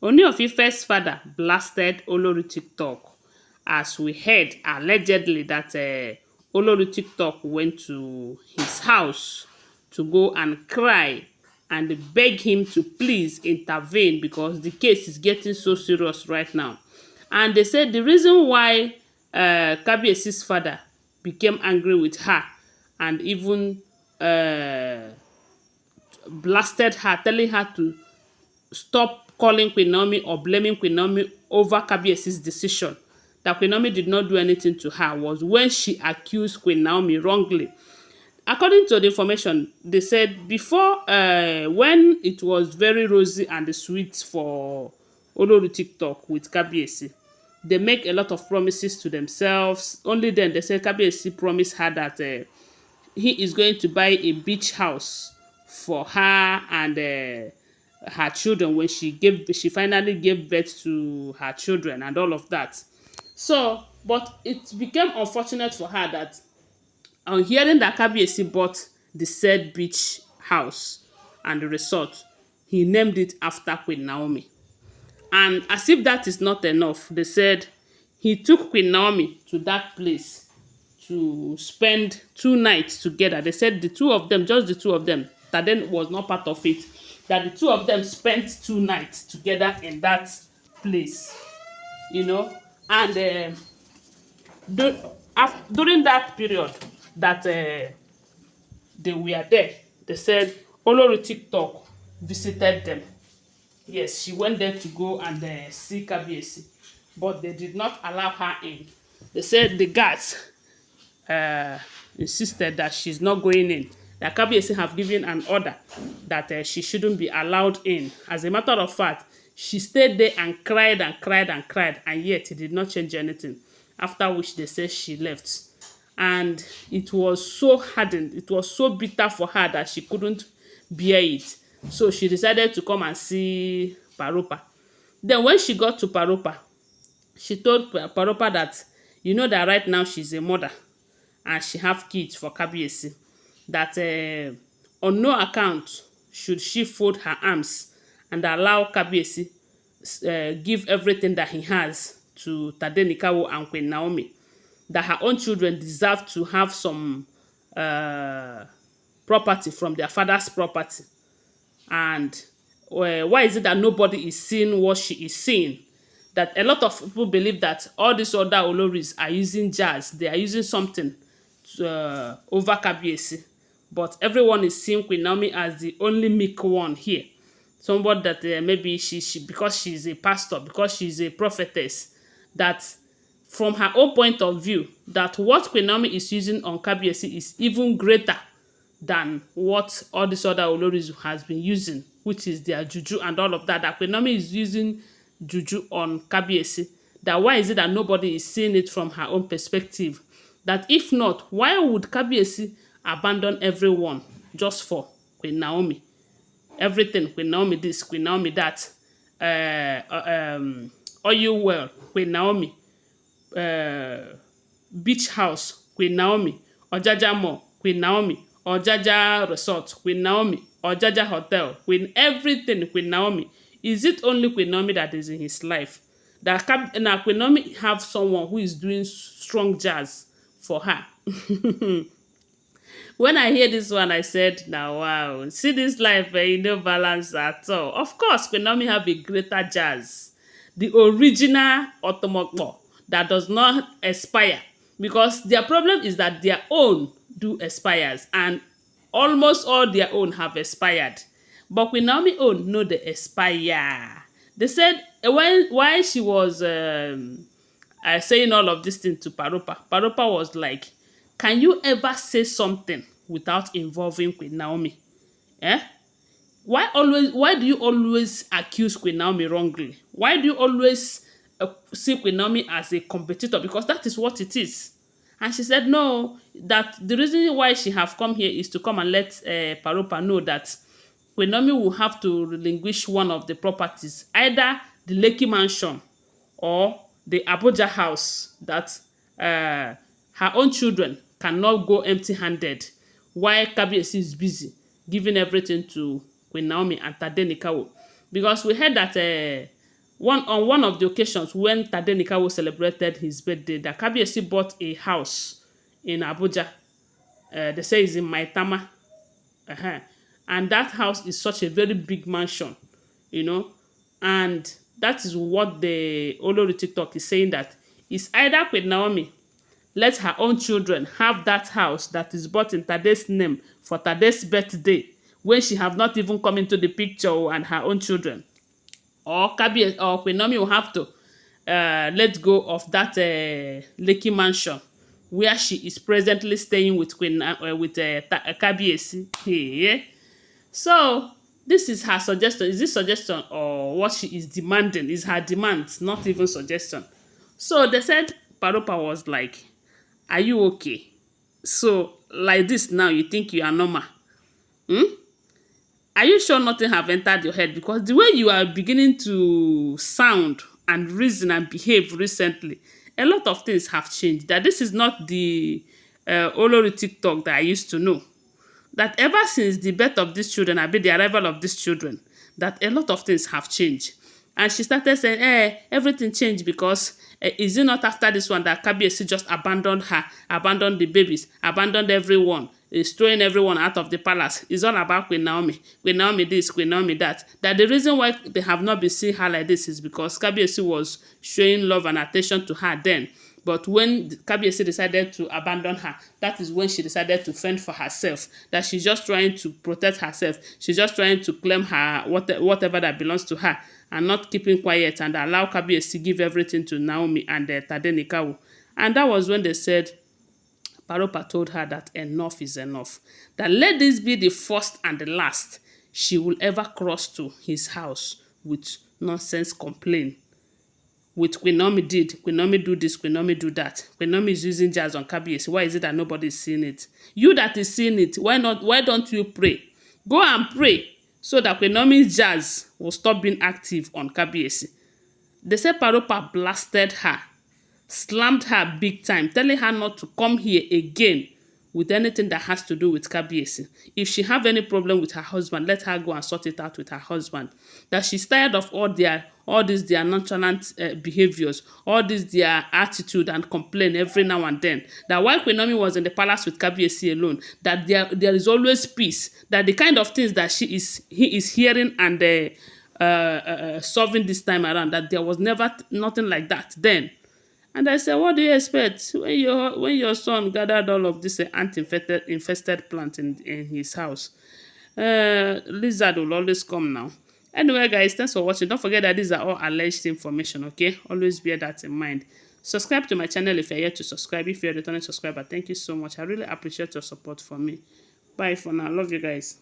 Ooni of Ife's father blasted Olori TikTok as we heard allegedly that Olori TikTok went to his house to go and cry and beg him to please intervene because the case is getting so serious right now. And they said the reason why Kabiyesi's father became angry with her and even blasted her, telling her to stop calling Queen Naomi or blaming Queen Naomi over Kabiyesi's decision, that Queen Naomi did not do anything to her, was when she accused Queen Naomi wrongly. According to the information, they said before, when it was very rosy and sweet for Olori TikTok with Kabiyesi, they make a lot of promises to themselves. Only then they said Kabiyesi promised her that he is going to buy a beach house for her and her children when she finally gave birth to her children and all of that. So, but it became unfortunate for her that on hearing that Kabiyesi bought the said beach house and the resort, he named it after Queen Naomi. And as if that is not enough, they said he took Queen Naomi to that place to spend 2 nights together. They said the two of them, just the two of them, Taden was not part of it, that the two of them spent 2 nights together in that place, you know. And during that period that they were there, they said Olori TikTok visited them. Yes, she went there to go and see Kabiyesi, but they did not allow her in. They said the guards insisted that she's not going in. That Kabiyesi have given an order that she shouldn't be allowed in. As a matter of fact, she stayed there and cried and cried and cried, and yet it did not change anything. After which they said she left. And it was so hardened, it was so bitter for her that she couldn't bear it. So she decided to come and see Paropa. Then when she got to Paropa, she told Paropa that, you know that right now she's a mother and she have kids for Kabiyesi, that on no account should she fold her arms and allow Kabiyesi give everything that he has to Tadenikawo and Queen Naomi, that her own children deserve to have some property from their father's property. And why is it that nobody is seeing what she is seeing? That a lot of people believe that all these other Olories are using jazz, they are using something to, over Kabiyesi. But everyone is seeing Queen Naomi as the only meek one here. Somebody that maybe she because she's a pastor, because she's a prophetess, that from her own point of view, that what Queen Naomi is using on Kabiyesi is even greater than what all these other Oloris has been using, which is their juju and all of that. That Queen Naomi is using juju on Kabiyesi. That why is it that nobody is seeing it from her own perspective? That if not, why would Kabiyesi abandon everyone just for Queen Naomi? Everything, Queen Naomi this, Queen Naomi that. Oil well, Queen Naomi. Beach house, Queen Naomi. Ojaja Mall, Queen Naomi. Ojaja Resort, Queen Naomi. Ojaja Hotel, Queen everything, Queen Naomi. Is it only Queen Naomi that is in his life? That now Queen Naomi have someone who is doing strong jazz for her. When I hear this one, I said, now wow, see this life, no balance at all. Of course, Queen Naomi have a greater jazz. The original Otomokbo that does not expire. Because their problem is that their own do expires. And almost all their own have expired. But Queen Naomi own no they expire. They said while she was saying all of this thing to Paropa, Paropa was like, can you ever say something without involving Queen Naomi? Eh? Why do you always accuse Queen Naomi wrongly? Why do you always see Queen Naomi as a competitor? Because that is what it is. And she said no, that the reason why she have come here is to come and let Paropa know that Queen Naomi will have to relinquish one of the properties, either the Lekki mansion or the Abuja house, that her own children cannot go empty-handed while Kabiyesi is busy giving everything to Queen Naomi and Tadenikawo. Because we heard that On one of the occasions when Tadenikawo celebrated his birthday, that Kabiyesi bought a house in Abuja. They say it's in Maitama. uh And that house is such a very big mansion, you know. And that is what the Olori TikTok is saying, that it's either with Naomi let her own children have that house that is bought in Tade's name for Tade's birthday, when she have not even come into the picture, and her own children, or Kabi or Queen Naomi will have to let go of that Lekki mansion where she is presently staying with Kabiyesi. Hey. So this is her suggestion. Is this suggestion or what she is demanding? Is her demands, not even suggestion. So they said Paropa was like, "Are you okay? So like this now, you think you are normal? Are you sure nothing have entered your head? Because the way you are beginning to sound and reason and behave recently, a lot of things have changed. That this is not the Olori TikTok that I used to know. That ever since the birth of these children, I mean the arrival of these children, that a lot of things have changed." And she started saying, everything changed because is it not after this one that Kabiyesi just abandoned her, abandoned the babies, abandoned everyone, is throwing everyone out of the palace. It's all about Queen Naomi. Queen Naomi this, Queen Naomi that. That the reason why they have not been seeing her like this is because Kabiyesi was showing love and attention to her then. But when Kabiyesi decided to abandon her, that is when she decided to fend for herself. That she's just trying to protect herself. She's just trying to claim her whatever that belongs to her, and not keeping quiet and allow Kabiyesi give everything to Naomi and Tadenikawo. And that was when they said, Paropa told her that enough is enough. That let this be the first and the last she will ever cross to his house with nonsense complaint. With Queen Naomi did, Queen Naomi do this, Queen Naomi do that. Queen Naomi is using jazz on Kabiyesi. Why is it that nobody is seeing it? You that is seeing it, why not? Why don't you pray? Go and pray so that Queen Naomi's jazz will stop being active on Kabiyesi. They say Paropa blasted her, slammed her big time, telling her not to come here again with anything that has to do with Kabiyesi. If she have any problem with her husband, let her go and sort it out with her husband. That she's tired of all these their nonchalant behaviors, all this their attitude and complaint every now and then. That while Queen Naomi was in the palace with Kabiyesi alone, that there is always peace. That the kind of things that he is hearing and solving this time around, that there was never nothing like that then. And I said, what do you expect when your son gathered all of this ant-infested plant in his house? Lizard will always come now. Anyway, guys, thanks for watching. Don't forget that these are all alleged information, okay? Always bear that in mind. Subscribe to my channel if you're yet to subscribe. If you're a returning subscriber, thank you so much. I really appreciate your support for me. Bye for now. Love you guys.